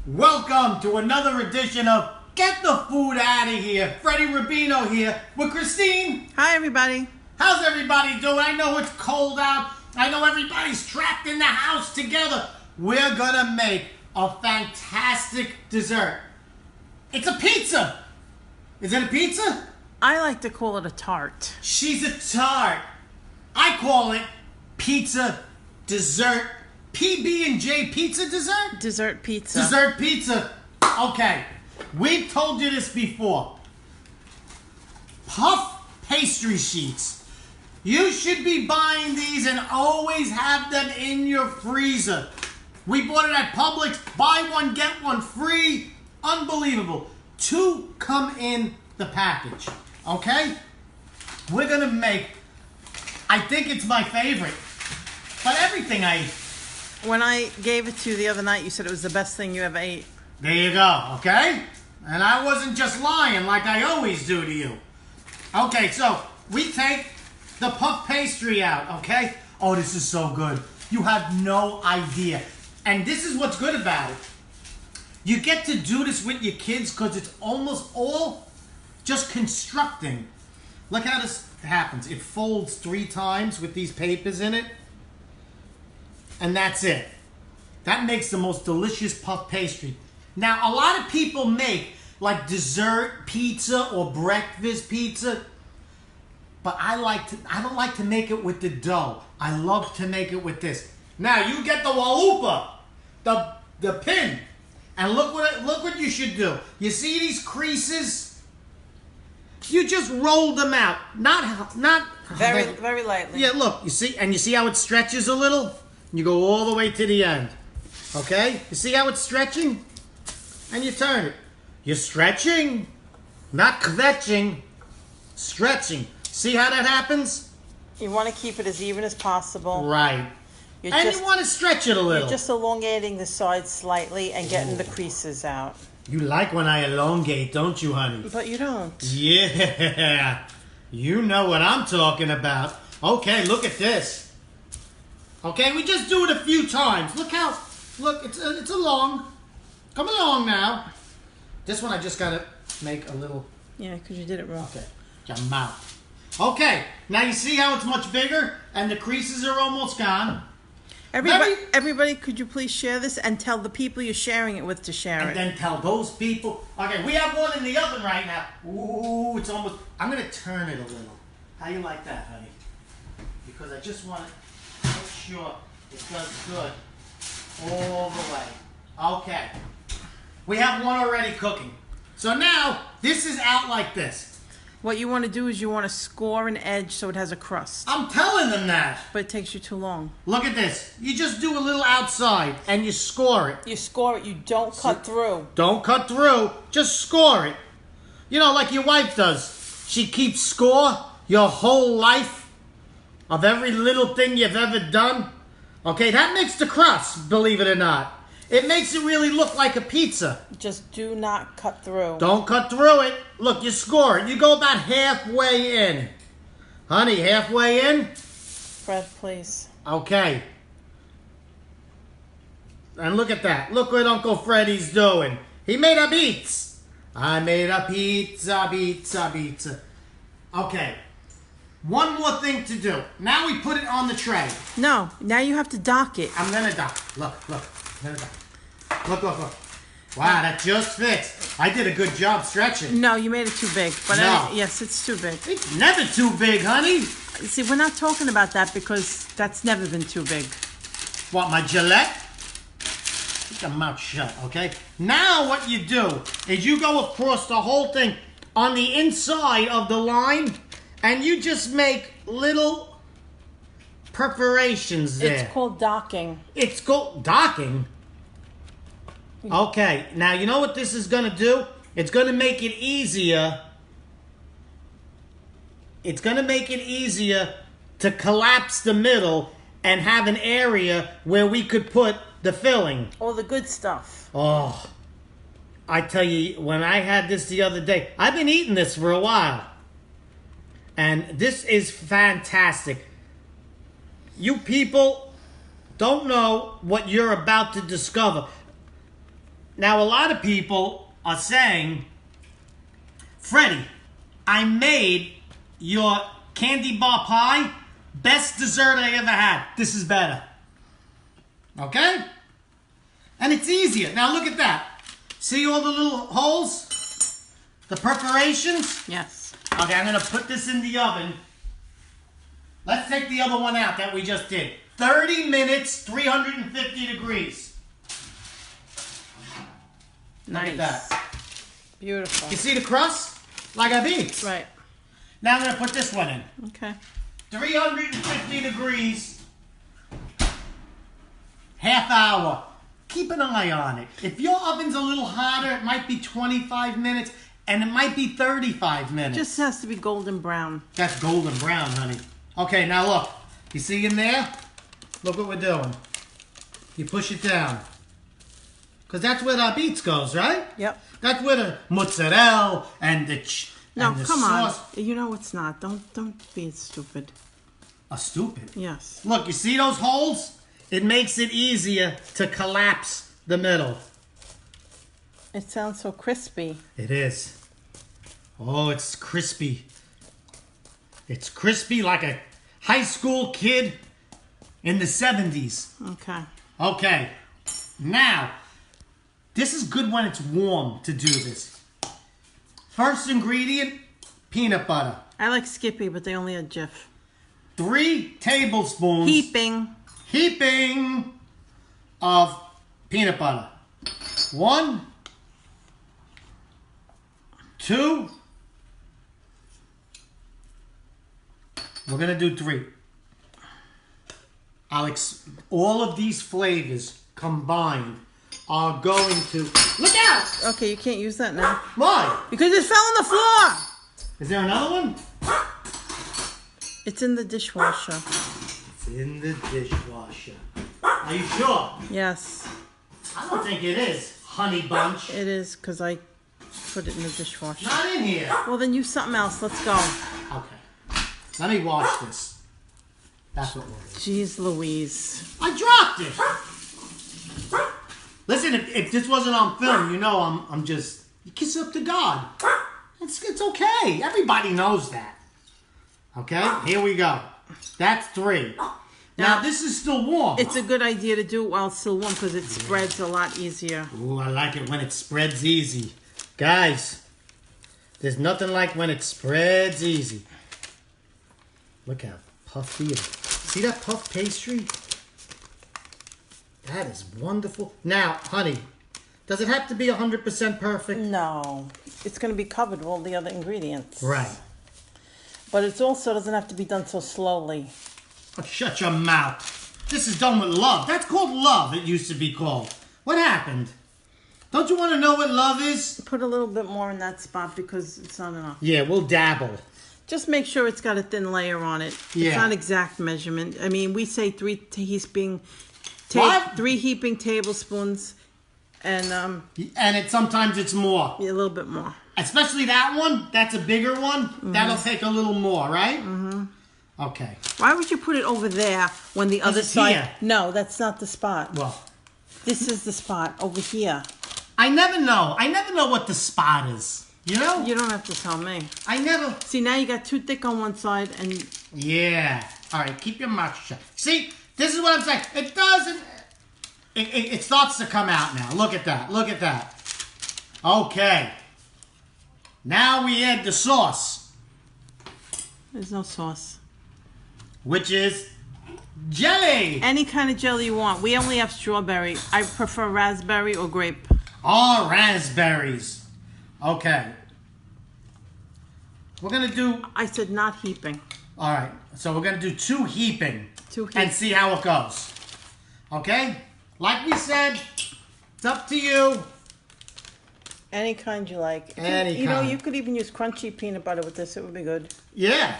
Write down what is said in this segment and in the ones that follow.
Welcome to another edition of Get the Food Out of Here. Freddie Rubino here with Christine. Hi, everybody. How's everybody doing? I know it's cold out. I know everybody's trapped in the house together. We're gonna make a fantastic dessert. It's a pizza. Is it a pizza? I like to call it a tart. She's a tart. I call it pizza dessert. PB&J pizza dessert? Dessert pizza. Dessert pizza. Okay. We've told you this before. Puff pastry sheets. You should be buying these and always have them in your freezer. We bought it at Publix. Buy one, get one free. Unbelievable. 2 come in the package. Okay? We're going to make, I think it's my favorite, but everything I eat. When I gave it to you the other night, you said it was the best thing you ever ate. There you go, okay? And I wasn't just lying like I always do to you. Okay, so we take the puff pastry out, okay? Oh, this is so good. You have no idea. And this is what's good about it. You get to do this with your kids because it's almost all just constructing. Look how this happens. It folds 3 times with these papers in it. And that's it. That makes the most delicious puff pastry. Now, a lot of people make like dessert pizza or breakfast pizza, but I don't like to make it with the dough. I love to make it with this. Now, you get the Outta, the pin, and look what you should do. You see these creases? You just roll them out, not Very lightly. Yeah, look, you see how it stretches a little? You go all the way to the end. Okay? You see how it's stretching? And you turn it. You're stretching, not kvetching. Stretching. See how that happens? You want to keep it as even as possible. Right. You want to stretch it a little. You're just elongating the sides slightly and getting the creases out. You like when I elongate, don't you, honey? But you don't. Yeah. You know what I'm talking about. Okay, look at this. Okay, we just do it a few times. Look, it's along. Come along now. This one I just gotta make a little. Yeah, because you did it wrong. Okay, your mouth. Okay, now you see how it's much bigger and the creases are almost gone. Everybody, could you please share this and tell the people you're sharing it with to share it? And then tell those people. Okay, we have one in the oven right now. Ooh, it's almost. I'm gonna turn it a little. How you like that, honey? Because I just want to make sure it does good all the way. Okay. We have one already cooking. So now, this is out like this. What you want to do is you want to score an edge so it has a crust. I'm telling them that. But it takes you too long. Look at this. You just do a little outside and you score it. You score it. You don't cut through. Don't cut through. Just score it. You know, like your wife does. She keeps score your whole life of every little thing you've ever done. Okay, that makes the crust, believe it or not. It makes it really look like a pizza. Just do not cut through. Don't cut through it. Look, you score it. You go about halfway in. Honey, halfway in? Fred, please. Okay. And look at that. Look what Uncle Freddie's doing. He made a pizza. I made a pizza. Okay. One more thing to do. Now we put it on the tray. No, now you have to dock it. I'm going to dock. Look. I'm going to dock. Look. Wow, that just fits. I did a good job stretching. No, you made it too big. But no. Yes, it's too big. It's never too big, honey. See, we're not talking about that because that's never been too big. What, my Gillette? Keep your mouth shut, okay? Now what you do is you go across the whole thing on the inside of the line and you just make little perforations there. It's called docking. It's called docking? Okay, now you know what this is going to do? It's going to make it easier. It's going to make it easier to collapse the middle and have an area where we could put the filling. All the good stuff. Oh, I tell you, when I had this the other day, I've been eating this for a while. And this is fantastic. You people don't know what you're about to discover. Now, a lot of people are saying, Freddie, I made your candy bar pie best dessert I ever had. This is better. Okay? And it's easier. Now, look at that. See all the little holes? The perforations? Yes. Okay, I'm going to put this in the oven. Let's take the other one out that we just did. 30 minutes, 350 degrees. Nice. Look at that. Beautiful. You see the crust? Like I beat. Right. Now I'm going to put this one in. Okay. 350 degrees. Half hour. Keep an eye on it. If your oven's a little hotter, it might be 25 minutes, and it might be 35 minutes. Just has to be golden brown. That's golden brown, honey. Okay, now look. You see in there? Look what we're doing. You push it down. Because that's where our beets goes, right? Yep. That's where the mozzarella and the No, and the come sauce. on. You know it's not. Don't be stupid. Stupid. Yes. Look, you see those holes? It makes it easier to collapse the middle. It sounds so crispy. It is. Oh, it's crispy. It's crispy like a high school kid in the 70s. Okay. Okay. Now, this is good when it's warm to do this. First ingredient, peanut butter. I like Skippy, but they only had Jif. 3 tablespoons. Heaping of peanut butter. 1, 2. We're going to do 3. All of these flavors combined are going to... Look out! Okay, you can't use that now. Why? Because it fell on the floor! Is there another one? It's in the dishwasher. It's in the dishwasher. Are you sure? Yes. I don't think it is, honey bunch. It is, because I put it in the dishwasher. Not in here. Well, then use something else. Let's go. Okay. Let me wash this. That's what we're doing. Jeez Louise. I dropped it. Listen, if this wasn't on film, you know I'm just... You kiss up to God. It's okay. Everybody knows that. Okay? Here we go. That's 3. Now, this is still warm. It's a good idea to do it while it's still warm because it spreads a lot easier. Ooh, I like it when it spreads easy. Guys, there's nothing like when it spreads easy. Look how puffy it is. See that puff pastry? That is wonderful. Now, honey, does it have to be 100% perfect? No. It's going to be covered with all the other ingredients. Right. But it also doesn't have to be done so slowly. Oh, shut your mouth. This is done with love. That's called love, it used to be called. What happened? Don't you want to know what love is? Put a little bit more in that spot because it's not enough. Yeah, we'll dabble. Just make sure it's got a thin layer on it. Yeah. It's not exact measurement. I mean, we say 3 What? 3 heaping tablespoons and Sometimes it's more. a little bit more. Especially that one. That's a bigger one. Mm-hmm. That'll take a little more, right? Mm-hmm. Okay. Why would you put it over there when the other it's side... here. No, that's not the spot. Well, This is the spot over here. I never know. I never know what the spot is. You know? You don't have to tell me. I never... See, now you got too thick on one side and... Yeah. All right, keep your mouth shut. See, this is what I'm saying. It doesn't... It starts to come out now. Look at that. Look at that. Okay. Now we add the sauce. There's no sauce. Which is jelly. Any kind of jelly you want. We only have strawberry. I prefer raspberry or grape. All raspberries. Okay. We're going to do... I said not heaping. All right. So we're going to do 2 heaping. 2 heaping. And see how it goes. Okay? Like we said, it's up to you. Any kind you like. Any You know, kind. you could even use crunchy peanut butter with this. It would be good. Yeah.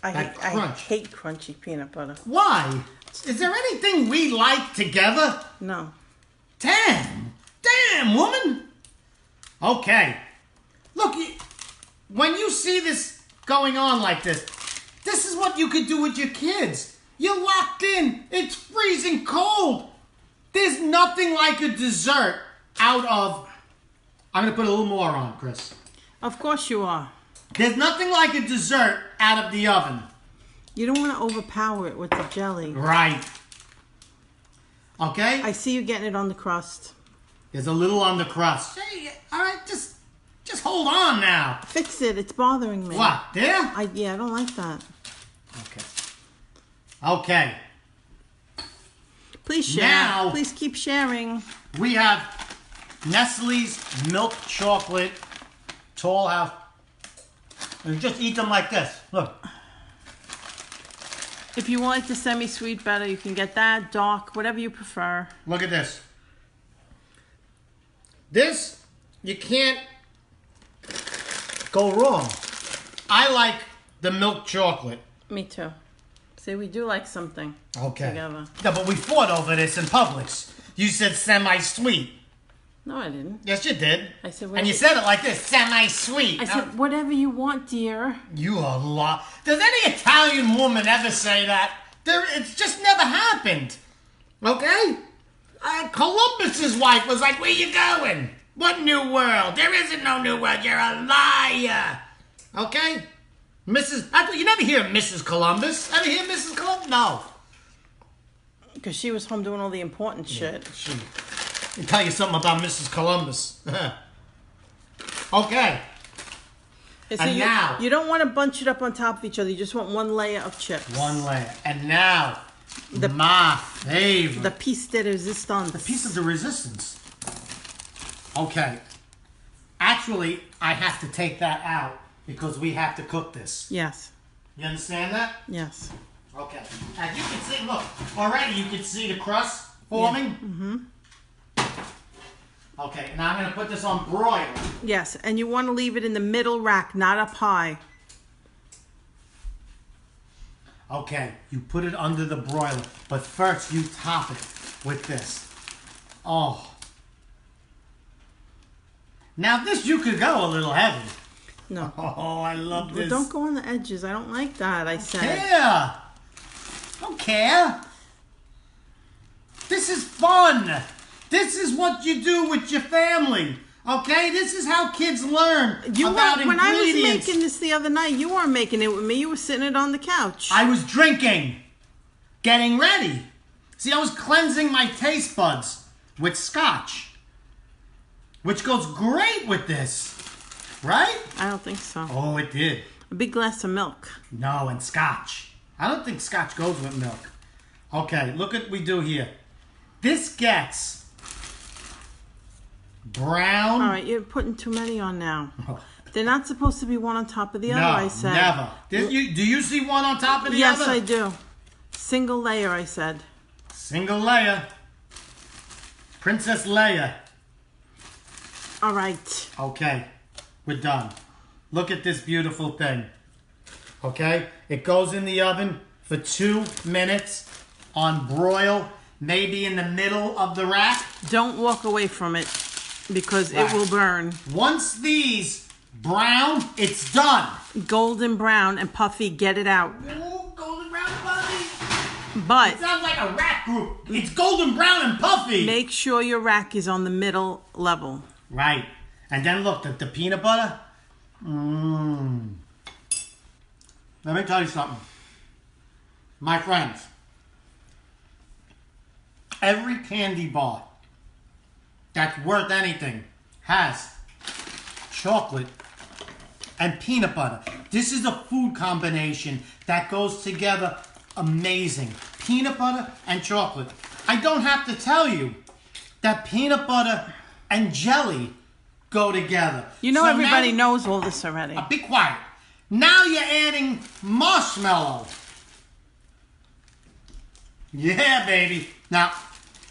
I That hate crunch. crunchy peanut butter. Why? Is there anything we like together? No. Damn. Damn, woman. Okay. Look, when you see this going on like this is what you could do with your kids. You're locked in. It's freezing cold. There's nothing like a dessert out of... I'm going to put a little more on, Chris. Of course you are. There's nothing like a dessert out of the oven. You don't want to overpower it with the jelly. Right. Okay? I see you getting it on the crust. There's a little on the crust. Hey, all right, just hold on now. Fix it. It's bothering me. What? There? Yeah, I don't like that. Okay. Okay. Please share. Now- Please keep sharing. We have Nestle's milk chocolate tall house. And just eat them like this. Look. If you like the semi-sweet better, you can get that, dark, whatever you prefer. Look at this. This, you can't go wrong. I like the milk chocolate. Me too. See, we do like something together. Yeah, but we fought over this in Publix. You said semi-sweet. No, I didn't. Yes, you did. I said, and you said it like this, semi-sweet. I said, whatever you want, dear. You are lot. Does any Italian woman ever say that? It's just never happened. Okay? Columbus's wife was like, where you going? What new world? There isn't no new world. You're a liar. Okay? You never hear Mrs. Columbus. Ever hear Mrs. Columbus? No. Because she was home doing all the important shit. Let me tell you something about Mrs. Columbus. Okay. And now... You don't want to bunch it up on top of each other. You just want one layer of chips. One layer. And now, my favorite. The piece de resistance. The piece of the resistance. Okay. Actually, I have to take that out because we have to cook this. Yes. You understand that? Yes. Okay. As you can see, look, already you can see the crust forming. Yeah. Mm-hmm. Okay, now I'm going to put this on broil. Yes, and you want to leave it in the middle rack, not up high. Okay, you put it under the broiler, but first you top it with this. Oh. Now this you could go a little heavy. No. Oh, I love this. Well, don't go on the edges. I don't like that, I said. Yeah. Don't care. This is fun. This is what you do with your family. Okay? This is how kids learn about ingredients. When I was making this the other night, you weren't making it with me. You were sitting it on the couch. I was drinking. Getting ready. See, I was cleansing my taste buds with scotch. Which goes great with this. Right? I don't think so. Oh, it did. A big glass of milk. No, and scotch. I don't think scotch goes with milk. Okay, look what we do here. This gets brown. All right, you're putting too many on now. They're not supposed to be one on top of the other, I said. Never. Do you see one on top of the other? Yes, other? I do. Single layer, I said. Single layer. Princess Leia. All right. Okay, we're done. Look at this beautiful thing. Okay, it goes in the oven for 2 minutes on broil, maybe in the middle of the rack. Don't walk away from it because it will burn. Once these brown, it's done. Golden brown and puffy, get it out. Ooh, golden brown and puffy. But it sounds like a rack group. It's golden brown and puffy. Make sure your rack is on the middle level. Right. And then look, the peanut butter. Mmm. Let me tell you something. My friends, every candy bar that's worth anything has chocolate and peanut butter. This is a food combination that goes together amazing. Peanut butter and chocolate. I don't have to tell you that peanut butter and jelly go together. You know, so everybody knows all this already. Be quiet. Now you're adding marshmallow. Yeah, baby. Now,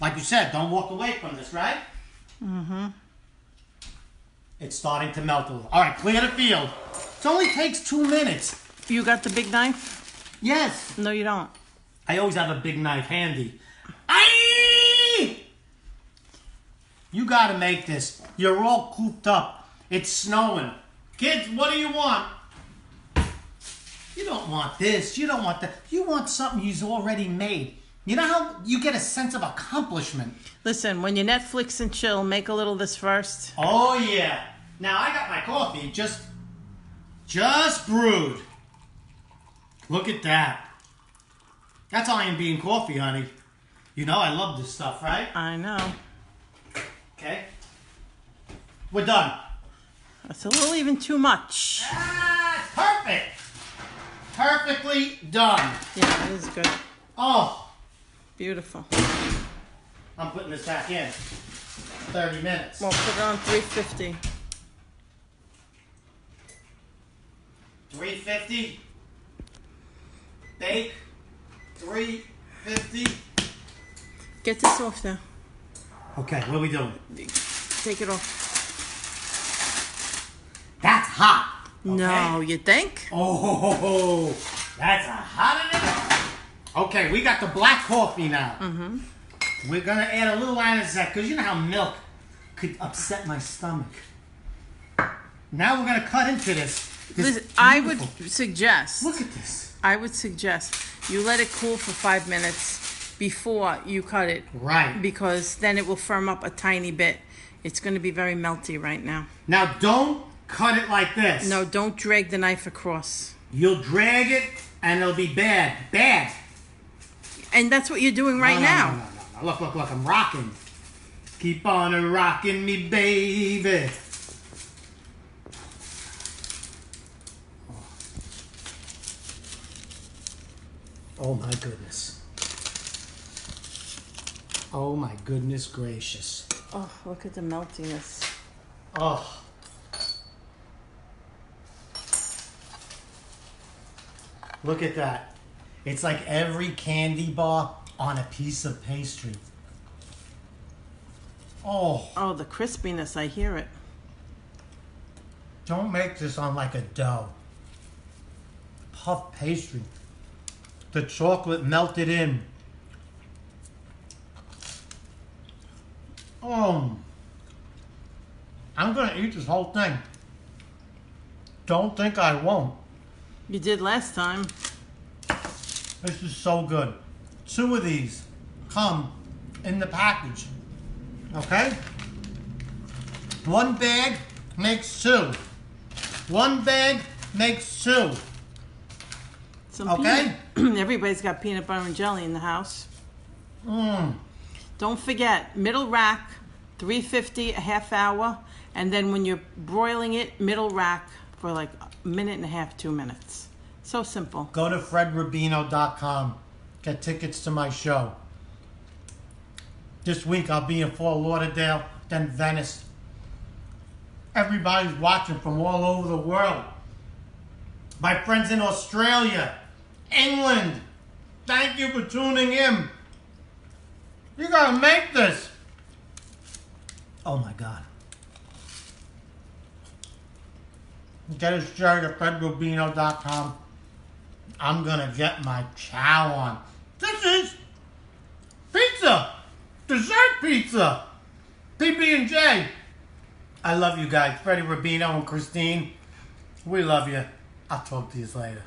like you said, don't walk away from this, right? Mm-hmm. It's starting to melt a little. All right, clear the field. It only takes 2 minutes. You got the big knife? Yes. No, you don't. I always have a big knife handy. Aye! You gotta make this. You're all cooped up. It's snowing. Kids, what do you want? You don't want this. You don't want that. You want something you've already made. You know how you get a sense of accomplishment? Listen, when you Netflix and chill, make a little of this first. Oh, yeah. Now, I got my coffee just brewed. Look at that. That's Iron Bean coffee, honey. You know I love this stuff, right? I know. Okay. We're done. That's a little even too much. Perfect. Perfectly done. Yeah, it is good. Oh. Beautiful. I'm putting this back in. 30 minutes. Well, put it on 350. 350. Bake. 350. Get this off now. Okay, what are we doing? Take it off. That's hot. Okay? No, you think? Oh, that's a hot. Okay, we got the black coffee now. Mm-hmm. We're gonna add a little anisette because you know how milk could upset my stomach. Now we're gonna cut into this. Listen, I would suggest. Look at this. I would suggest you let it cool for 5 minutes before you cut it. Right. Because then it will firm up a tiny bit. It's going to be very melty right now. Now don't cut it like this. No, don't drag the knife across. You'll drag it and it'll be bad. Bad. And that's what you're doing right now. No. Look, I'm rocking. Keep on rocking me, baby. Oh my goodness. Oh my goodness gracious. Oh, look at the meltiness. Oh. Look at that. It's like every candy bar on a piece of pastry. Oh. Oh, the crispiness, I hear it. Don't make this on like a dough. Puff pastry. The chocolate melted in. Oh. I'm going to eat this whole thing. Don't think I won't. You did last time. This is so good. 2 of these come in the package. Okay? 1 bag makes 2. 1 bag makes 2. Okay? Everybody's got peanut butter and jelly in the house. Don't forget, middle rack, 350, a half hour. And then when you're broiling it, middle rack for like a minute and a half, 2 minutes. So simple. Go to fredrubino.com. Get tickets to my show. This week I'll be in Fort Lauderdale, then Venice. Everybody's watching from all over the world. My friends in Australia, England, thank you for tuning in. You gotta make this. Oh my God. Get a shirt at fredrubino.com. I'm gonna get my chow on. This is pizza, dessert pizza, PB&J. I love you guys, Freddie Rubino and Christine. We love you. I'll talk to you later.